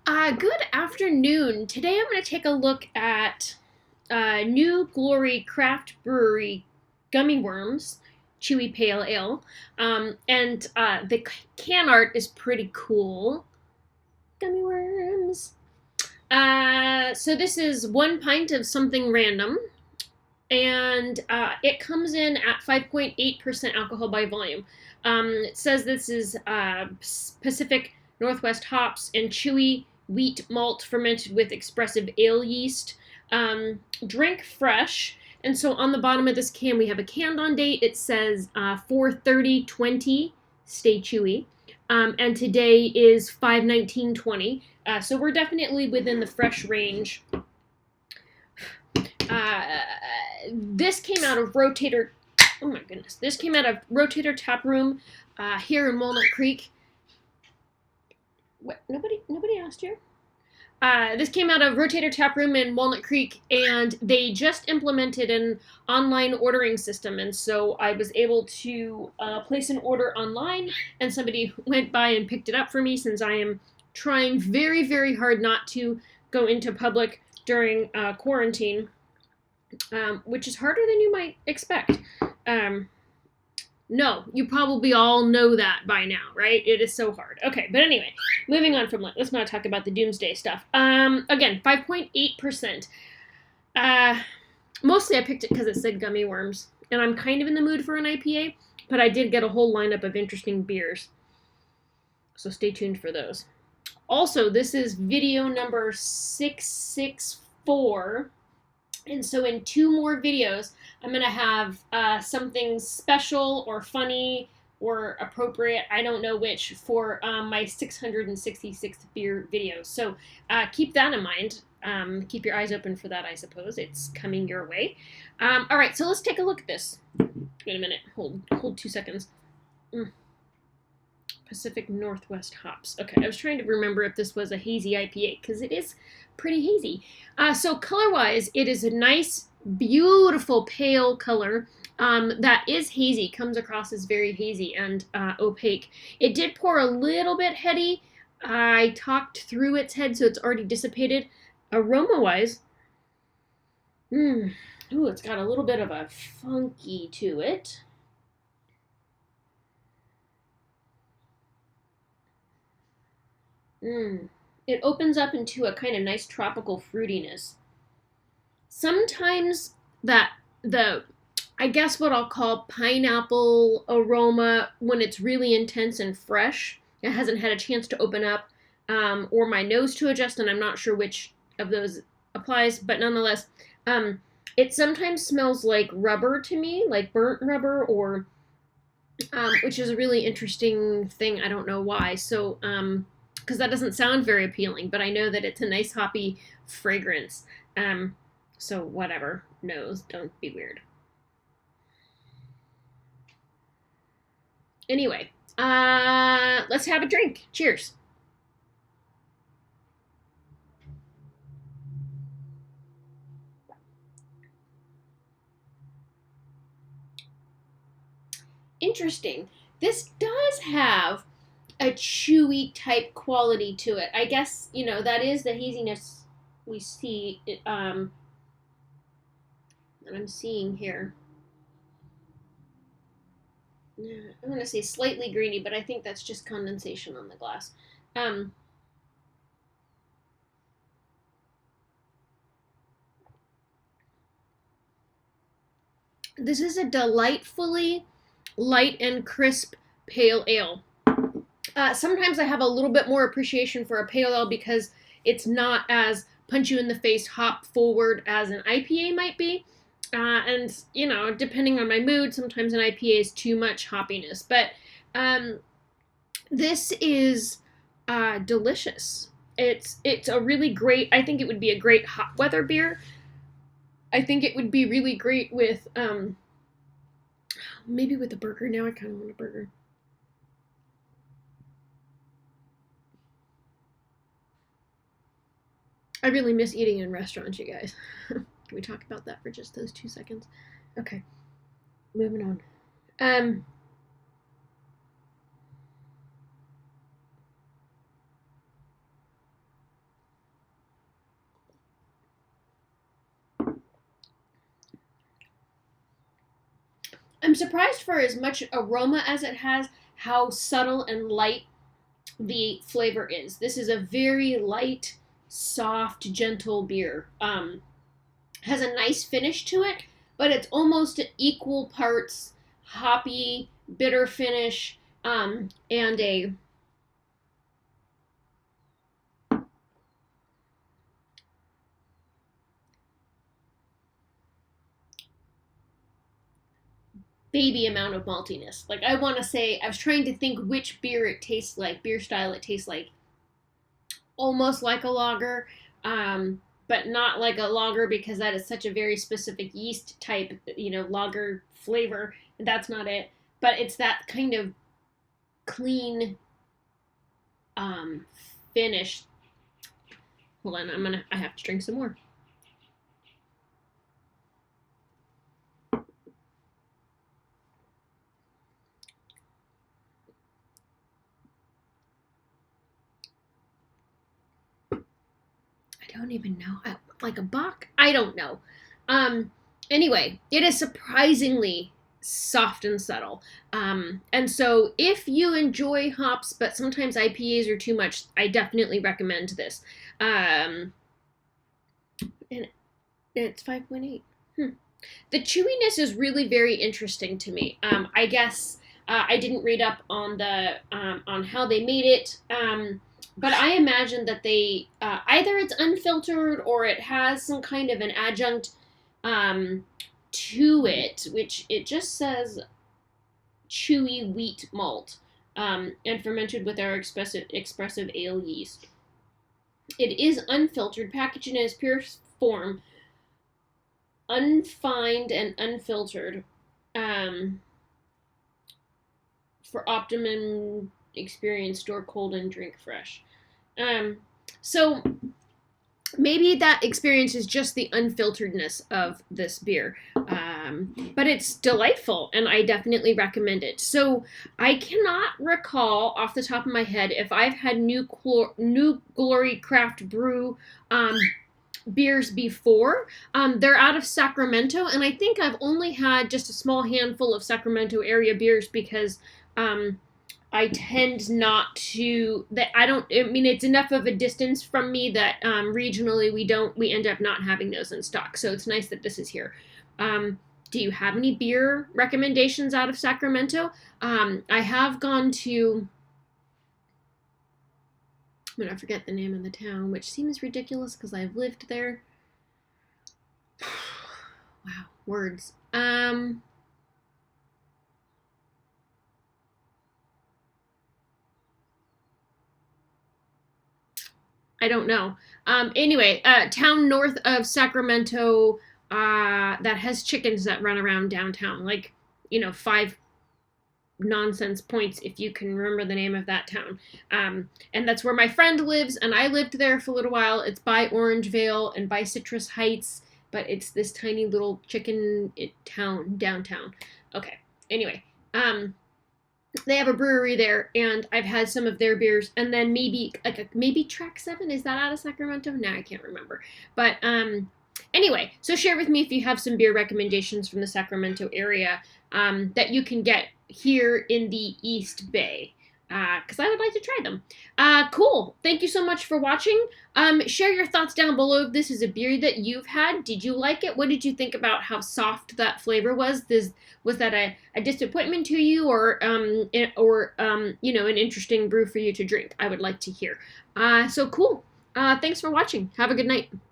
Good afternoon. Today I'm going to take a look at New Glory Craft Brewery Gummy Worms Chewy Pale Ale. And the can art is pretty cool. Gummy Worms. So this is 1 pint of something random, and it comes in at 5.8% alcohol by volume. It says this is Pacific Northwest hops and chewy wheat malt fermented with expressive ale yeast. Drink fresh. And so on the bottom of this can, we have a canned on date. It says 4/30/20, stay chewy. And today is 5/19/20. So we're definitely within the fresh range. This came out of Rotator. Oh my goodness! This came out of Rotator Tap Room here in Walnut Creek. What? Nobody asked you. This came out of Rotator Tap Room in Walnut Creek, and they just implemented an online ordering system, and so I was able to place an order online, and somebody went by and picked it up for me, since I am trying very, very hard not to go into public during quarantine, which is harder than you might expect. No, you probably all know that by now, right? It is so hard. Okay, but anyway, moving on from let's not talk about the doomsday stuff. Again, 5.8%. Mostly I picked it because it said gummy worms, and I'm kind of in the mood for an IPA, but I did get a whole lineup of interesting beers, so stay tuned for those. Also, this is video number 664. And so in 2 more videos, I'm going to have something special or funny or appropriate, I don't know which, for my 666th beer video. So keep that in mind. Keep your eyes open for that, I suppose. It's coming your way. All right, so let's take a look at this. Wait a minute. Hold 2 seconds. Pacific Northwest hops. Okay, I was trying to remember if this was a hazy IPA, because it is pretty hazy. So color-wise, it is a nice, beautiful pale color that is hazy, comes across as very hazy and opaque. It did pour a little bit heady. I talked through its head, so it's already dissipated. Aroma-wise, ooh, it's got a little bit of a funky to it. It opens up into a kind of nice tropical fruitiness. Sometimes I guess what I'll call pineapple aroma, when it's really intense and fresh, it hasn't had a chance to open up, or my nose to adjust, and I'm not sure which of those applies, but nonetheless, it sometimes smells like rubber to me, like burnt rubber, or which is a really interesting thing. I don't know why. So, because that doesn't sound very appealing, but I know that it's a nice hoppy fragrance. So whatever, nose, don't be weird. Anyway, let's have a drink. Cheers. Interesting. This does have a chewy type quality to it. I guess, that is the haziness we see, that I'm seeing here. I'm going to say slightly greeny, but I think that's just condensation on the glass. This is a delightfully light and crisp pale ale. Sometimes I have a little bit more appreciation for a pale ale because it's not as punch you in the face, hop forward as an IPA might be. And, depending on my mood, sometimes an IPA is too much hoppiness. But this is delicious. It's a really great, I think it would be a great hot weather beer. I think it would be really great with, maybe with a burger. Now I kind of want a burger. I really miss eating in restaurants, you guys. Can we talk about that for just those 2 seconds? Okay, moving on. I'm surprised for as much aroma as it has, how subtle and light the flavor is. This is a very light, soft, gentle beer. Has a nice finish to it, but it's almost equal parts hoppy, bitter finish, and a baby amount of maltiness. Like, I want to say, I was trying to think which beer it tastes like, beer style it tastes like. Almost like a lager, but not like a lager because that is such a very specific yeast type, lager flavor. That's not it. But it's that kind of clean finish. Hold on, I have to drink some more. I don't even know. Like a Bach? I don't know. Anyway, it is surprisingly soft and subtle. And so if you enjoy hops, but sometimes IPAs are too much, I definitely recommend this. And it's 5.8. The chewiness is really very interesting to me. I guess I didn't read up on the on how they made it. But I imagine that they either it's unfiltered or it has some kind of an adjunct to it, which it just says chewy wheat malt and fermented with our expressive ale yeast. It is unfiltered, packaged in its pure form, unfined and unfiltered, for optimum experience. Store cold and drink fresh. So maybe that experience is just the unfilteredness of this beer. But it's delightful, and I definitely recommend it. So I cannot recall off the top of my head if I've had New Glory Craft Brew beers before. They're out of Sacramento, and I think I've only had just a small handful of Sacramento area beers because I tend not to, it's enough of a distance from me that regionally we end up not having those in stock. So it's nice that this is here. Do you have any beer recommendations out of Sacramento? I have gone to, I'm going to forget the name of the town, which seems ridiculous because I've lived there. Wow, words. I don't know. Anyway, town north of Sacramento that has chickens that run around downtown. Like, 5 nonsense points if you can remember the name of that town. And that's where my friend lives, and I lived there for a little while. It's by Orangevale and by Citrus Heights, but it's this tiny little chicken town downtown. Okay. Anyway, they have a brewery there, and I've had some of their beers, and then maybe Track 7, is that out of Sacramento? No, I can't remember. But anyway, so share with me if you have some beer recommendations from the Sacramento area that you can get here in the East Bay, because I would like to try them. Cool. Thank you so much for watching. Share your thoughts down below if this is a beer that you've had. Did you like it? What did you think about how soft that flavor was? Was that a disappointment to you, or an interesting brew for you to drink? I would like to hear. So cool. Thanks for watching. Have a good night.